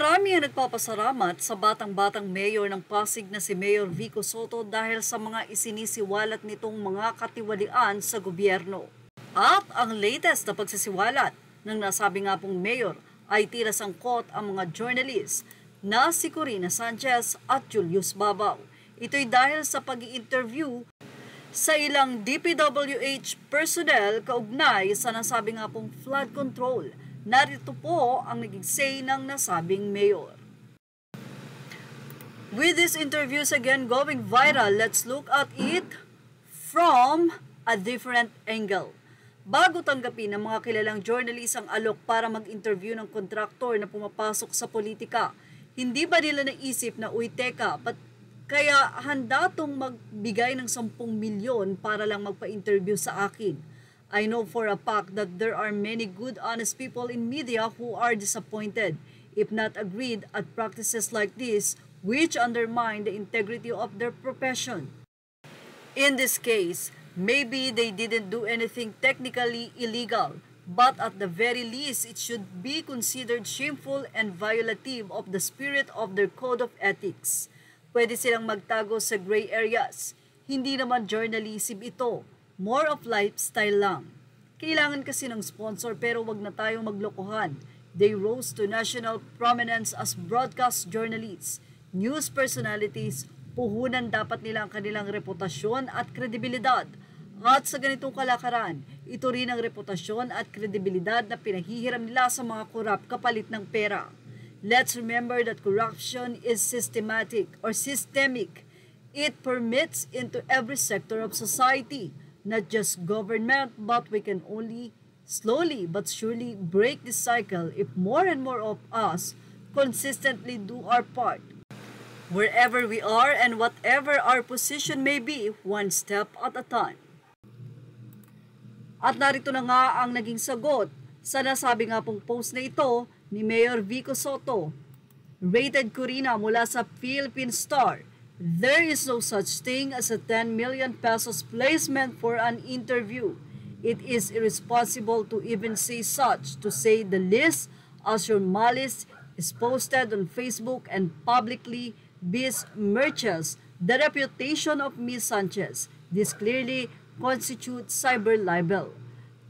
Marami ang nagpapasalamat sa batang-batang mayor ng Pasig na si Mayor Vico Sotto dahil sa mga isinisiwalat nitong mga katiwalian sa gobyerno. At ang latest na pagsisiwalat ng nasabi nga pong mayor ay tila sangkot ang mga journalist na si Corina Sanchez at Julius Babaw. Ito'y dahil sa pag-i-interview sa ilang DPWH personnel kaugnay sa nasabi nga pong flood control. Narito po ang naging say ng nasabing mayor. With these interviews again going viral, let's look at it from a different angle. Bago tanggapin ng mga kilalang journalist ang alok para mag-interview ng kontraktor na pumapasok sa politika, hindi ba nila naisip na uy teka, kaya handa tong magbigay ng 10 milyon para lang magpa-interview sa akin? I know for a fact that there are many good, honest people in media who are disappointed, if not agreed, at practices like this, which undermine the integrity of their profession. In this case, maybe they didn't do anything technically illegal, but at the very least, it should be considered shameful and violative of the spirit of their code of ethics. Pwede silang magtago sa gray areas. Hindi naman journalism ito. More of lifestyle lang. Kailangan kasi ng sponsor pero wag na tayong maglokohan. They rose to national prominence as broadcast journalists, news personalities. Puhunan dapat nila ang kanilang reputasyon at kredibilidad. At sa ganitong kalakaran, ito rin ang reputasyon at kredibilidad na pinahihiram nila sa mga korap kapalit ng pera. Let's remember that corruption is systemic. It permeates into every sector of society. Not just government, but we can only slowly but surely break this cycle if more and more of us consistently do our part. Wherever we are and whatever our position may be, one step at a time. At narito na nga ang naging sagot sa nasabi nga pong post na ito ni Mayor Vico Sotto. Rated Corina mula sa Philippine Star. There is no such thing as a 10 million pesos placement for an interview. It is irresponsible to even say such, to say the least, as your malice is posted on Facebook and publicly besmirches the reputation of Ms. Sanchez. This clearly constitutes cyber libel.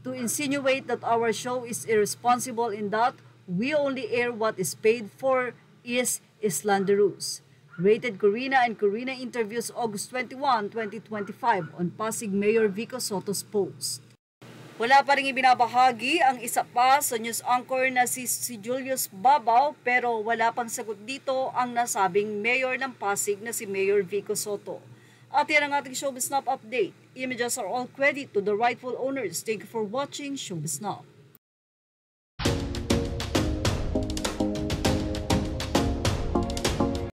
To insinuate that our show is irresponsible in that we only air what is paid for is slanderous. Rated Corina and Corina interviews August 21, 2025 on Pasig Mayor Vico Sotto's post. Wala pa rin ibinabahagi ang isa pa sa news anchor na si Julius Babaw pero wala pang sagot dito ang nasabing mayor ng Pasig na si Mayor Vico Sotto. At yan ang ating Showbiz Snap update. Images are all credit to the rightful owners. Thank you for watching Showbiz Snap.